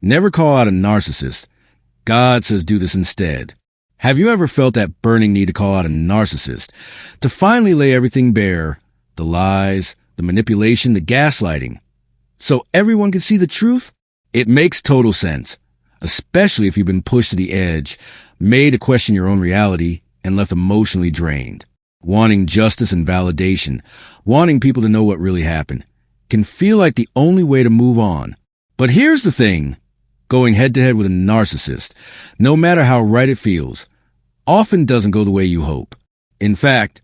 Never call out a narcissist. God says do this instead. Have you ever felt that burning need to call out a narcissist? To finally lay everything bare, the lies, the manipulation, the gaslighting, so everyone can see the truth? It makes total sense, especially if you've been pushed to the edge, made to question your own reality, and left emotionally drained. Wanting justice and validation, wanting people to know what really happened, can feel like the only way to move on. But here's the thing. Going head-to-head with a narcissist, no matter how right it feels, often doesn't go the way you hope. In fact,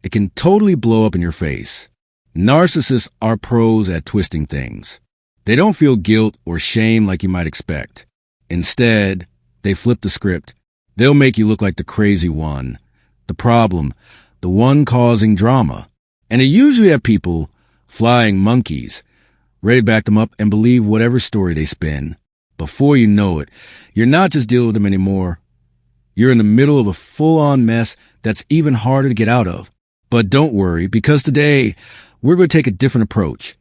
it can totally blow up in your face. Narcissists are pros at twisting things. They don't feel guilt or shame like you might expect. Instead, they flip the script. They'll make you look like the crazy one, the problem, the one causing drama. And they usually have people, flying monkeys, ready to back them up and believe whatever story they spin. Before you know it, you're not just dealing with them anymore. You're in the middle of a full-on mess that's even harder to get out of. But don't worry, because today, we're going to take a different approach.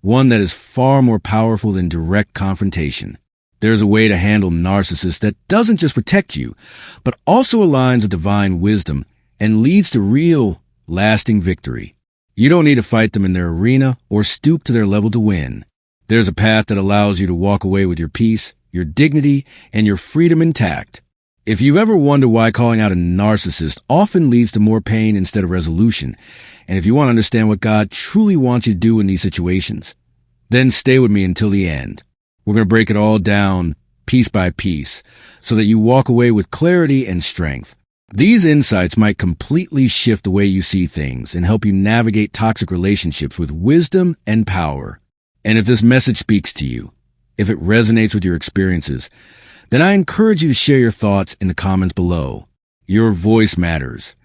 One that is far more powerful than direct confrontation. There's a way to handle narcissists that doesn't just protect you, but also aligns with divine wisdom and leads to real, lasting victory. You don't need to fight them in their arena or stoop to their level to win. There's a path that allows you to walk away with your peace, your dignity, and your freedom intact. If you ever wonder why calling out a narcissist often leads to more pain instead of resolution, and if you want to understand what God truly wants you to do in these situations, then stay with me until the end. We're going to break it all down piece by piece so that you walk away with clarity and strength. These insights might completely shift the way you see things and help you navigate toxic relationships with wisdom and power. And if this message speaks to you, if it resonates with your experiences, then I encourage you to share your thoughts in the comments below. Your voice matters,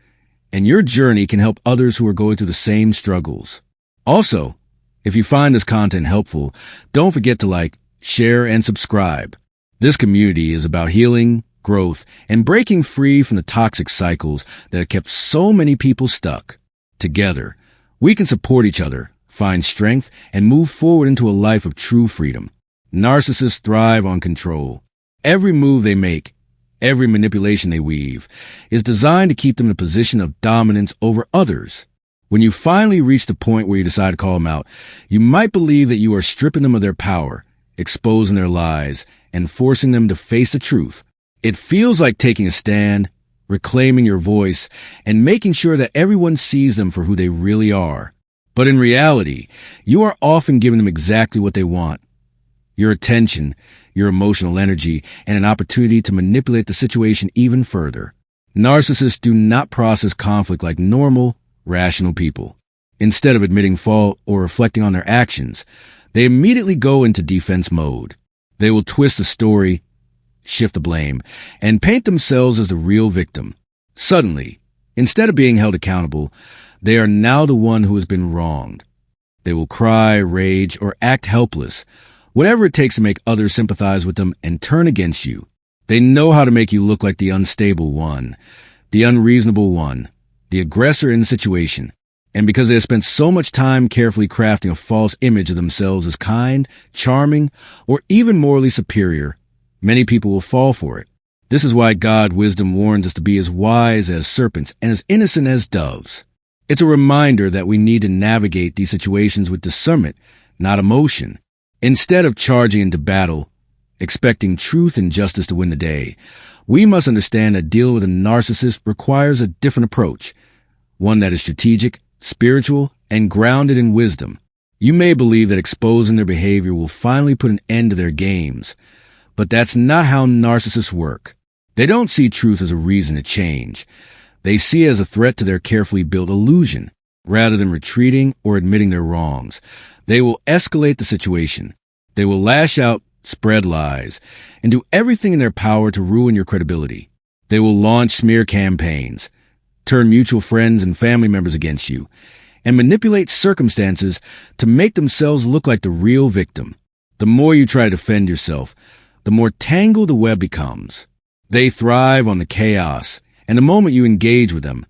and your journey can help others who are going through the same struggles. Also, if you find this content helpful, don't forget to like, share, and subscribe. This community is about healing, growth, and breaking free from the toxic cycles that have kept so many people stuck. Together, we can support each other, find strength, and move forward into a life of true freedom. Narcissists thrive on control. Every move they make, every manipulation they weave, is designed to keep them in a position of dominance over others. When you finally reach the point where you decide to call them out, you might believe that you are stripping them of their power, exposing their lies, and forcing them to face the truth. It feels like taking a stand, reclaiming your voice, and making sure that everyone sees them for who they really are. But in reality, you are often giving them exactly what they want. Your attention, your emotional energy, and an opportunity to manipulate the situation even further. Narcissists do not process conflict like normal, rational people. Instead of admitting fault or reflecting on their actions, they immediately go into defense mode. They will twist the story, shift the blame, and paint themselves as the real victim. Suddenly, instead of being held accountable, they are now the one who has been wronged. They will cry, rage, or act helpless, whatever it takes to make others sympathize with them and turn against you. They know how to make you look like the unstable one, the unreasonable one, the aggressor in the situation. And because they have spent so much time carefully crafting a false image of themselves as kind, charming, or even morally superior, many people will fall for it. This is why God's wisdom warns us to be as wise as serpents and as innocent as doves. It's a reminder that we need to navigate these situations with discernment, not emotion. Instead of charging into battle, expecting truth and justice to win the day, we must understand that dealing with a narcissist requires a different approach, one that is strategic, spiritual, and grounded in wisdom. You may believe that exposing their behavior will finally put an end to their games, but that's not how narcissists work. They don't see truth as a reason to change. They see it as a threat to their carefully built illusion. Rather than retreating or admitting their wrongs, they will escalate the situation. They will lash out, spread lies, and do everything in their power to ruin your credibility. They will launch smear campaigns, turn mutual friends and family members against you, and manipulate circumstances to make themselves look like the real victim. The more you try to defend yourself, the more tangled the web becomes. They thrive on the chaos, and the moment you engage with them,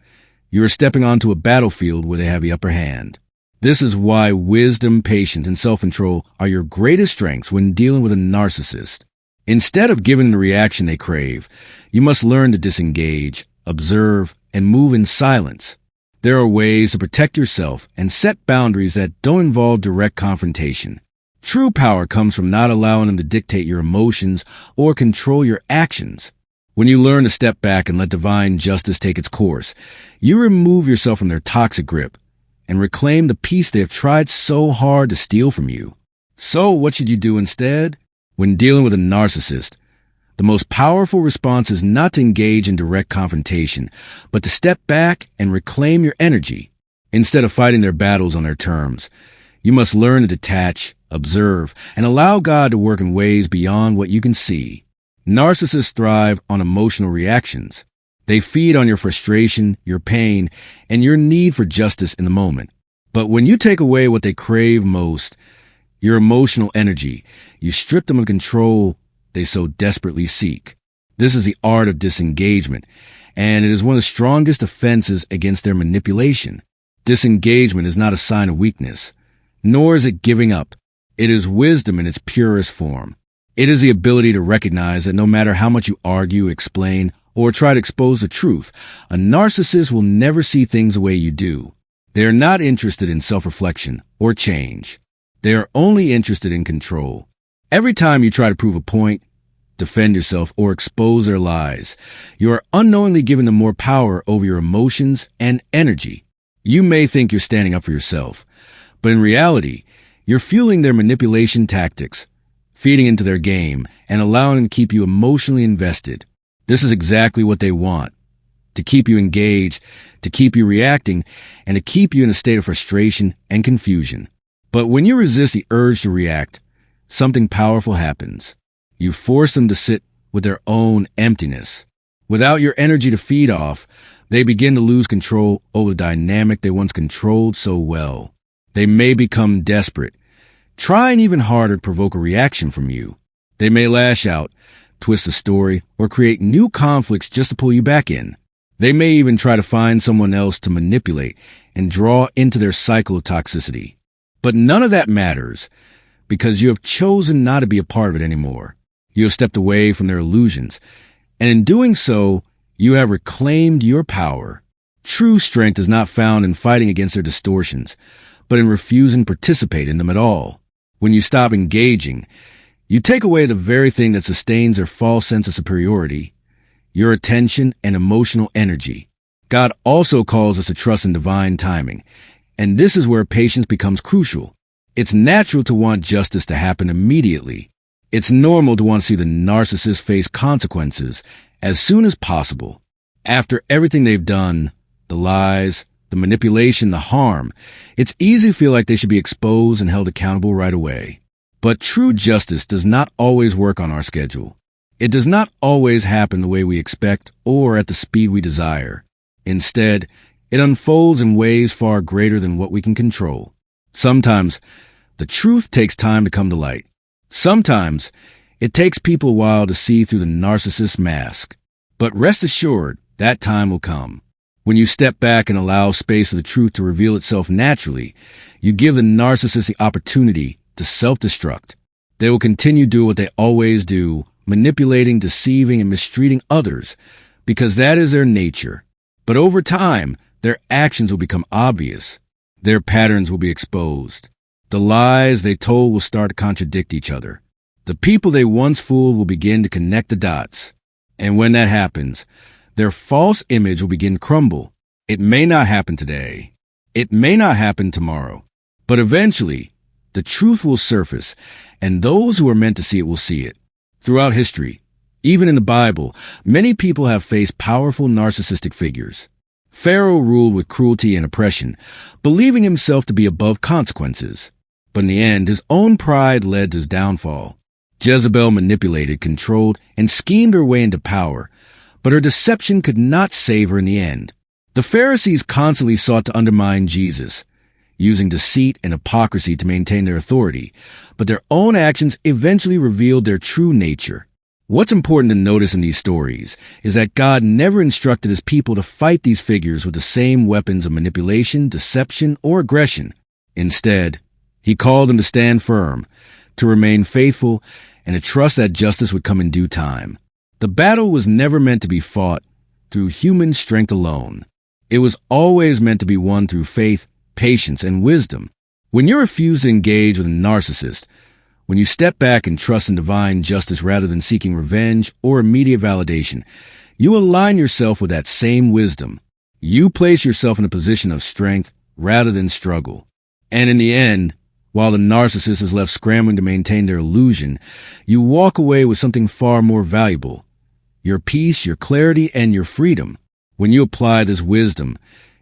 you are stepping onto a battlefield where they have the upper hand. This is why wisdom, patience, and self-control are your greatest strengths when dealing with a narcissist. Instead of giving the reaction they crave, you must learn to disengage, observe, and move in silence. There are ways to protect yourself and set boundaries that don't involve direct confrontation. True power comes from not allowing them to dictate your emotions or control your actions. When you learn to step back and let divine justice take its course, you remove yourself from their toxic grip and reclaim the peace they have tried so hard to steal from you. So what should you do instead? When dealing with a narcissist, the most powerful response is not to engage in direct confrontation, but to step back and reclaim your energy. Instead of fighting their battles on their terms, you must learn to detach, observe, and allow God to work in ways beyond what you can see. Narcissists thrive on emotional reactions. They feed on your frustration, your pain, and your need for justice in the moment. But when you take away what they crave most, your emotional energy, you strip them of control they so desperately seek. This is the art of disengagement, and it is one of the strongest defenses against their manipulation. Disengagement is not a sign of weakness, nor is it giving up. It is wisdom in its purest form. It is the ability to recognize that no matter how much you argue, explain, or try to expose the truth, a narcissist will never see things the way you do. They are not interested in self-reflection or change. They are only interested in control. Every time you try to prove a point, defend yourself, or expose their lies, you are unknowingly giving them more power over your emotions and energy. You may think you're standing up for yourself, but in reality, you're fueling their manipulation tactics, feeding into their game, and allowing them to keep you emotionally invested. This is exactly what they want: to keep you engaged, to keep you reacting, and to keep you in a state of frustration and confusion. But when you resist the urge to react, something powerful happens. You force them to sit with their own emptiness. Without your energy to feed off, they begin to lose control over the dynamic they once controlled so well. They may become desperate, trying even harder to provoke a reaction from you. They may lash out, twist the story, or create new conflicts just to pull you back in. They may even try to find someone else to manipulate and draw into their cycle of toxicity. But none of that matters, because you have chosen not to be a part of it anymore. You have stepped away from their illusions, and in doing so, you have reclaimed your power. True strength is not found in fighting against their distortions, but in refusing to participate in them at all. When you stop engaging, you take away the very thing that sustains their false sense of superiority, your attention and emotional energy. God also calls us to trust in divine timing, and this is where patience becomes crucial. It's natural to want justice to happen immediately. It's normal to want to see the narcissist face consequences as soon as possible. After everything they've done, the lies, the manipulation, the harm, it's easy to feel like they should be exposed and held accountable right away. But true justice does not always work on our schedule. It does not always happen the way we expect or at the speed we desire. Instead, it unfolds in ways far greater than what we can control. Sometimes, the truth takes time to come to light. Sometimes, it takes people a while to see through the narcissist mask. But rest assured, that time will come. When you step back and allow space for the truth to reveal itself naturally, you give the narcissist the opportunity to self-destruct. They will continue to do what they always do, manipulating, deceiving, and mistreating others, because that is their nature. But over time, their actions will become obvious. Their patterns will be exposed. The lies they told will start to contradict each other. The people they once fooled will begin to connect the dots. And when that happens, their false image will begin to crumble. It may not happen today. It may not happen tomorrow. But eventually, the truth will surface, and those who are meant to see it will see it. Throughout history, even in the Bible, many people have faced powerful narcissistic figures. Pharaoh ruled with cruelty and oppression, believing himself to be above consequences. But in the end, his own pride led to his downfall. Jezebel manipulated, controlled, and schemed her way into power, but her deception could not save her in the end. The Pharisees constantly sought to undermine Jesus, using deceit and hypocrisy to maintain their authority, but their own actions eventually revealed their true nature. What's important to notice in these stories is that God never instructed his people to fight these figures with the same weapons of manipulation, deception, or aggression. Instead, he called them to stand firm, to remain faithful, and a trust that justice would come in due time. The battle was never meant to be fought through human strength alone. It was always meant to be won through faith, patience, and wisdom. When you refuse to engage with a narcissist, when you step back and trust in divine justice rather than seeking revenge or immediate validation, you align yourself with that same wisdom. You place yourself in a position of strength rather than struggle. And in the end, while the narcissist is left scrambling to maintain their illusion, you walk away with something far more valuable: your peace, your clarity, and your freedom. When you apply this wisdom,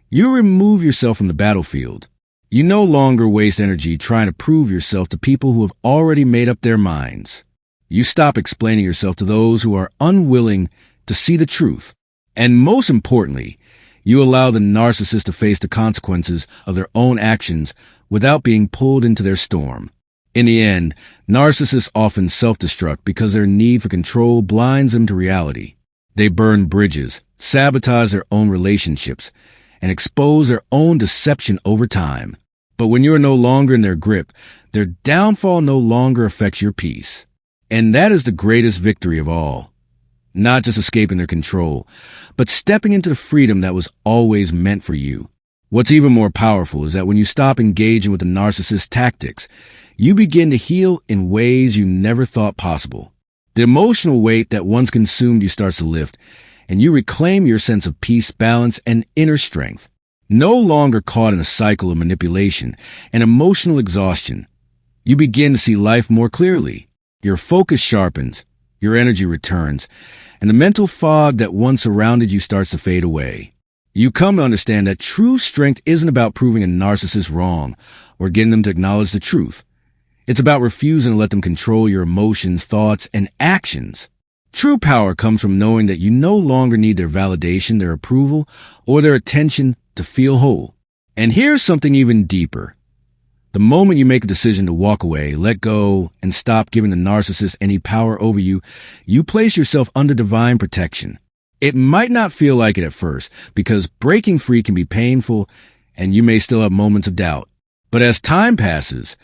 you remove yourself from the battlefield. You no longer waste energy trying to prove yourself to people who have already made up their minds. You stop explaining yourself to those who are unwilling to see the truth. And most importantly, you allow the narcissist to face the consequences of their own actions without being pulled into their storm. In the end, narcissists often self-destruct because their need for control blinds them to reality. They burn bridges, sabotage their own relationships, and expose their own deception over time. But when you are no longer in their grip, their downfall no longer affects your peace. And that is the greatest victory of all. Not just escaping their control, but stepping into the freedom that was always meant for you. What's even more powerful is that when you stop engaging with the narcissist's tactics, you begin to heal in ways you never thought possible. The emotional weight that once consumed you starts to lift, and you reclaim your sense of peace, balance, and inner strength. No longer caught in a cycle of manipulation and emotional exhaustion, you begin to see life more clearly. Your focus sharpens, your energy returns, and the mental fog that once surrounded you starts to fade away. You come to understand that true strength isn't about proving a narcissist wrong or getting them to acknowledge the truth. It's about refusing to let them control your emotions, thoughts, and actions. True power comes from knowing that you no longer need their validation, their approval, or their attention to feel whole. And here's something even deeper. The moment you make a decision to walk away, let go, and stop giving the narcissist any power over you, you place yourself under divine protection. It might not feel like it at first, because breaking free can be painful, and you may still have moments of doubt. But as time passes,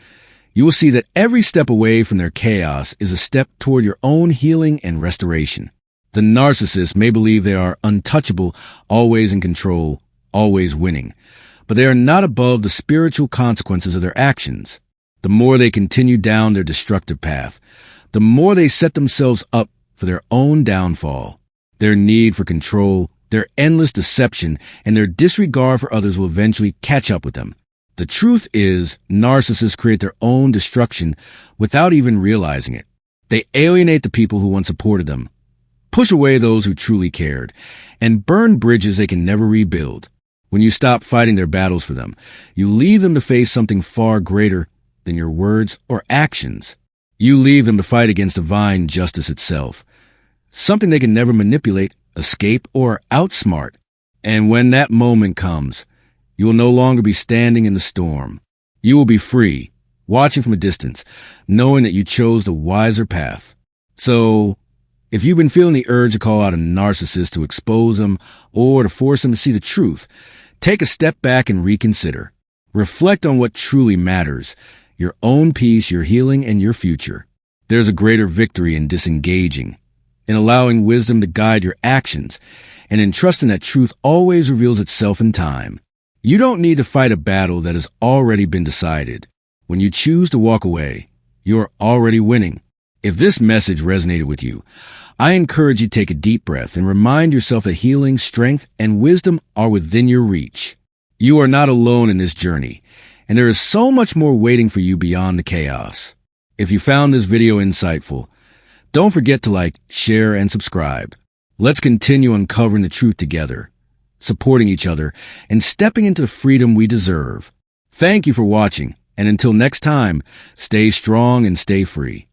you will see that every step away from their chaos is a step toward your own healing and restoration. The narcissist may believe they are untouchable, always in control, always winning, but they are not above the spiritual consequences of their actions. The more they continue down their destructive path, the more they set themselves up for their own downfall. Their need for control, their endless deception, and their disregard for others will eventually catch up with them. The truth is, narcissists create their own destruction without even realizing it. They alienate the people who once supported them, push away those who truly cared, and burn bridges they can never rebuild. When you stop fighting their battles for them, you leave them to face something far greater than your words or actions. You leave them to fight against divine justice itself, something they can never manipulate, escape, or outsmart. And when that moment comes, you will no longer be standing in the storm. You will be free, watching from a distance, knowing that you chose the wiser path. So, if you've been feeling the urge to call out a narcissist to expose them or to force them to see the truth, take a step back and reconsider. Reflect on what truly matters: your own peace, your healing, and your future. There's a greater victory in disengaging, in allowing wisdom to guide your actions, and in trusting that truth always reveals itself in time. You don't need to fight a battle that has already been decided. When you choose to walk away, you are already winning. If this message resonated with you, I encourage you to take a deep breath and remind yourself that healing, strength, and wisdom are within your reach. You are not alone in this journey, and there is so much more waiting for you beyond the chaos. If you found this video insightful, don't forget to like, share, and subscribe. Let's continue uncovering the truth together, supporting each other, and stepping into the freedom we deserve. Thank you for watching, and until next time, stay strong and stay free.